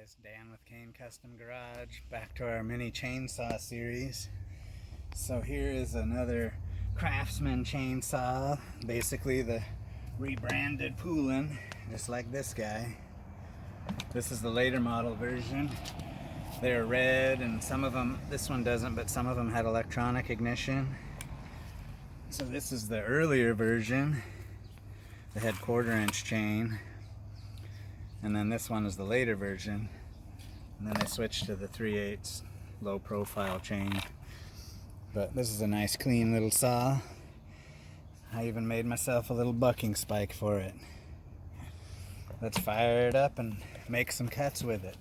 guys, Dan with Kane Custom Garage, back to our mini chainsaw series. So here is another Craftsman chainsaw, basically the rebranded Poulan, just like this guy. This is the later model version. They're red, and some of them, this one doesn't, but some of them had electronic ignition. So this is the earlier version. They had 1/4-inch chain. And then this one is the later version. And then they switched to the 3/8 low profile chain. But this is a nice clean little saw. I even made myself a little bucking spike for it. Let's fire it up and make some cuts with it.